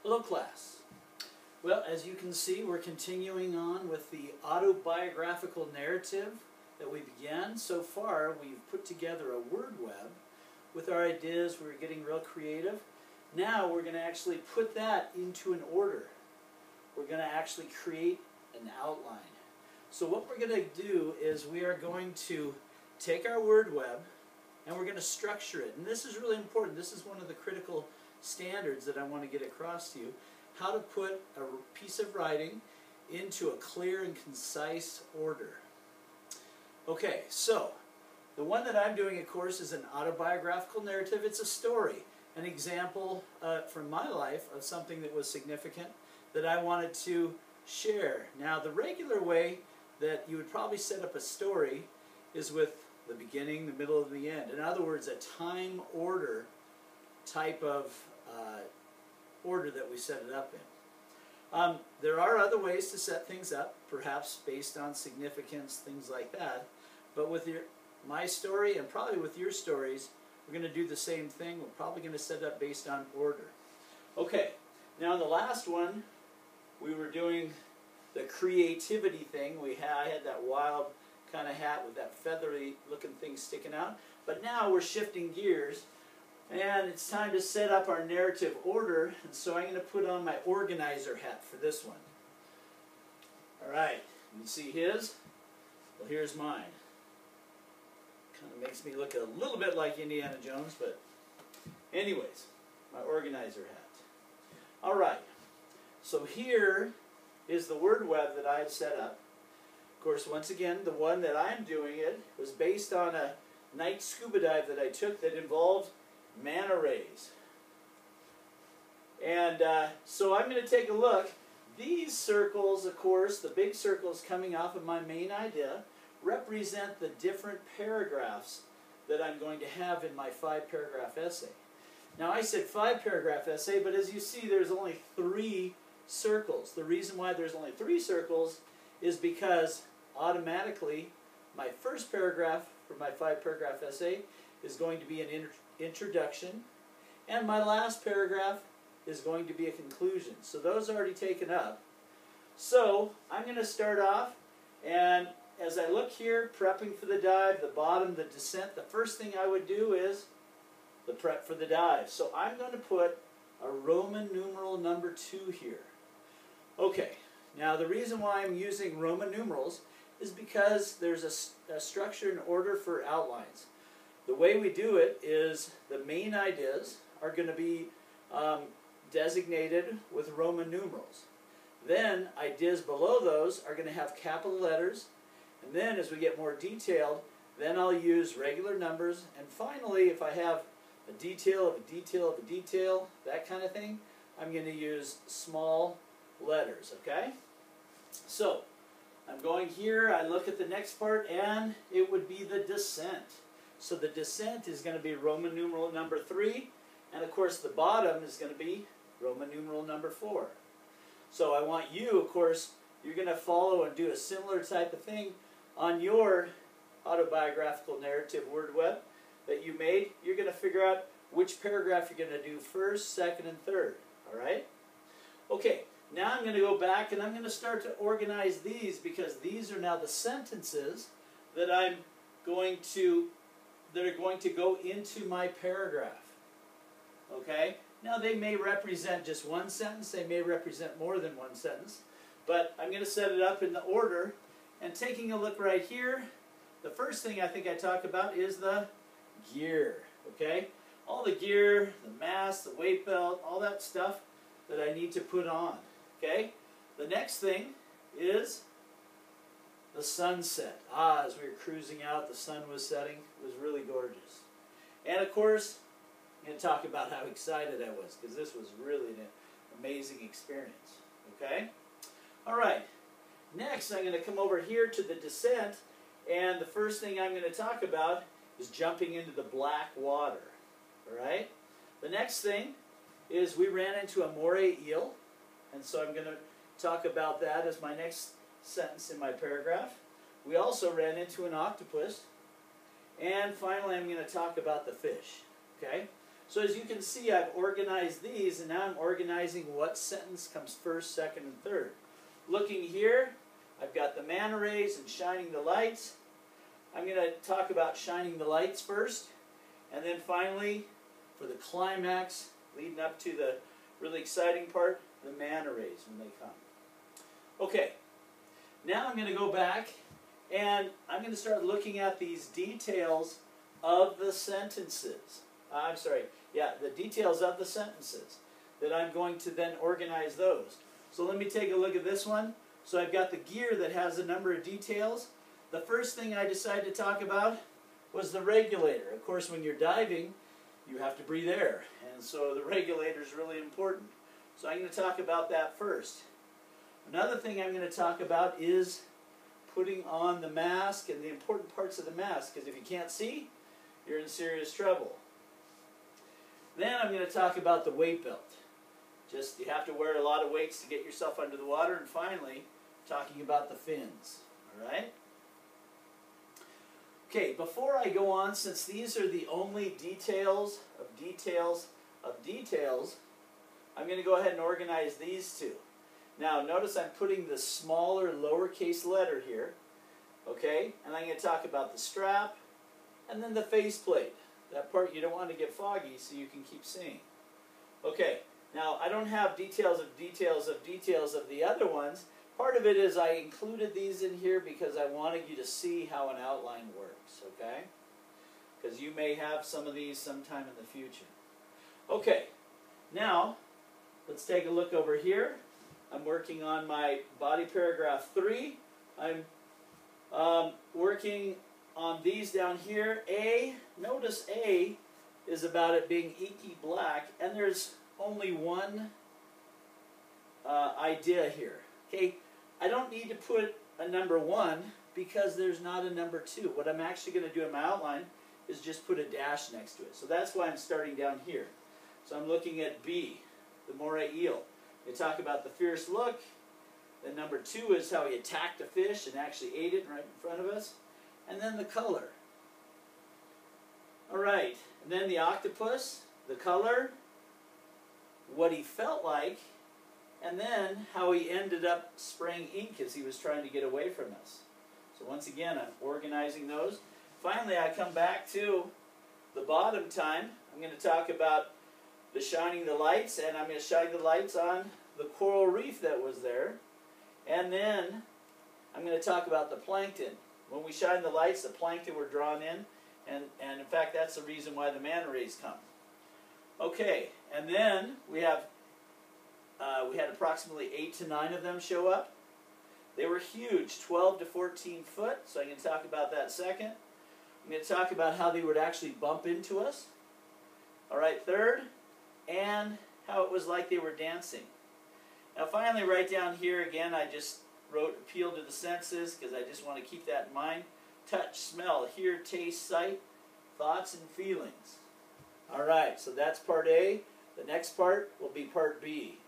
Hello class. Well, as you can see, we're continuing on with the autobiographical narrative that we began. So far, we've put together a word web with our ideas. We were getting real creative. Now we're going to actually put that into an order. We're going to actually create an outline. So what we're going to do is we are going to take our word web and we're going to structure it. And this is really important. This is one of the critical standards that I want to get across to you. How to put a piece of writing into a clear and concise order. Okay, so the one that I'm doing, of course, is an autobiographical narrative. It's a story, an example from my life of something that was significant that I wanted to share. Now, the regular way that you would probably set up a story is with the beginning, the middle, and the end. In other words, a time order type of order that we set it up in. There are other ways to set things up, perhaps based on significance, things like that. But with my story, and probably with your stories, we're going to do the same thing. We're probably going to set it up based on order. Okay, now in the last one, we were doing the creativity thing. I had that wild kind of hat with that feathery looking thing sticking out. But now we're shifting gears. And it's time to set up our narrative order, and so I'm going to put on my organizer hat for this one. Alright, you see his? Well, here's mine. Kind of makes me look a little bit like Indiana Jones, but anyways, my organizer hat. Alright, so here is the word web that I had set up. Of course, once again, the one that I'm doing it was based on a night scuba dive that I took that involved manta rays. And so I'm going to take a look. These circles, of course, the big circles coming off of my main idea, represent the different paragraphs that I'm going to have in my 5-paragraph essay. Now, I said 5-paragraph essay, but as you see, there's only 3 circles. The reason why there's only 3 circles is because automatically my first paragraph for my 5-paragraph essay is going to be an introduction, and my last paragraph is going to be a conclusion. So those are already taken up. So I'm going to start off, and as I look here, prepping for the dive, the bottom, the descent, the first thing I would do is the prep for the dive. So I'm going to put a Roman numeral number 2 here. Okay, now the reason why I'm using Roman numerals is because there's a structure and order for outlines. The way we do it is the main ideas are going to be designated with Roman numerals. Then ideas below those are going to have capital letters. And then as we get more detailed, then I'll use regular numbers. And finally, if I have a detail of a detail of a detail, that kind of thing, I'm going to use small letters, okay? So I'm going here, I look at the next part, and it would be the descent. So the descent is going to be Roman numeral number 3, and of course the bottom is going to be Roman numeral number 4. So I want you, of course, you're going to follow and do a similar type of thing on your autobiographical narrative word web that you made. You're going to figure out which paragraph you're going to do first, second, and third. Alright? Okay, now I'm going to go back and I'm going to start to organize these, because these are now the sentences that are going to go into my paragraph. Okay? Now they may represent just one sentence, they may represent more than one sentence, but I'm going to set it up in the order. And taking a look right here, the first thing I think I talk about is the gear. Okay? All the gear, the mask, the weight belt, all that stuff that I need to put on. Okay? The next thing is the sunset. As we were cruising out, the sun was setting. It was really gorgeous. And of course, I'm going to talk about how excited I was, because this was really an amazing experience. Okay? Alright. Next, I'm going to come over here to the descent, and the first thing I'm going to talk about is jumping into the black water. Alright? The next thing is we ran into a moray eel, and so I'm going to talk about that as my next sentence in my paragraph. We also ran into an octopus, and finally I'm going to talk about the fish. Okay? So as you can see, I've organized these, and now I'm organizing what sentence comes first, second, and third. Looking here, I've got the manta rays and shining the lights. I'm going to talk about shining the lights first, and then finally, for the climax, leading up to the really exciting part, the manta rays when they come. Okay, now I'm going to go back, and I'm going to start looking at these details of the sentences. The details of the sentences that I'm going to then organize those. So let me take a look at this one. So I've got the gear that has a number of details. The first thing I decided to talk about was the regulator. Of course, when you're diving, you have to breathe air, and so the regulator is really important. So I'm going to talk about that first. Another thing I'm going to talk about is putting on the mask and the important parts of the mask, because if you can't see, you're in serious trouble. Then I'm going to talk about the weight belt. Just, you have to wear a lot of weights to get yourself under the water. And finally, talking about the fins. All right? Okay, before I go on, since these are the only details of details of details, I'm going to go ahead and organize these two. Now, notice I'm putting the smaller lowercase letter here. Okay? And I'm going to talk about the strap and then the faceplate. That part you don't want to get foggy so you can keep seeing. Okay, now I don't have details of details of details of the other ones. Part of it is I included these in here because I wanted you to see how an outline works, okay? Because you may have some of these sometime in the future. Okay, now let's take a look over here. I'm working on my body paragraph 3. I'm working on these down here. Notice A is about it being inky black, and there's only one idea here. Okay, I don't need to put a number 1 because there's not a number 2. What I'm actually going to do in my outline is just put a dash next to it. So that's why I'm starting down here. So I'm looking at B, the moray eel. They talk about the fierce look. Then number 2 is how he attacked a fish and actually ate it right in front of us. And then the color. All right, and then the octopus, the color, what he felt like, and then how he ended up spraying ink as he was trying to get away from us. So once again, I'm organizing those. Finally, I come back to the bottom time. I'm going to talk about the shining the lights, and I'm going to shine the lights on the coral reef that was there. And then I'm going to talk about the plankton. When we shine the lights, the plankton were drawn in, and in fact, that's the reason why the manta rays come. Okay, and then we had approximately 8 to 9 of them show up. They were huge, 12 to 14 foot, so I'm going to talk about that second. I'm going to talk about how they would actually bump into us. All right, third, and how it was like they were dancing. Now finally, right down here again, I just wrote appeal to the senses because I just want to keep that in mind. Touch, smell, hear, taste, sight, thoughts, and feelings. All right, so that's part A. The next part will be part B.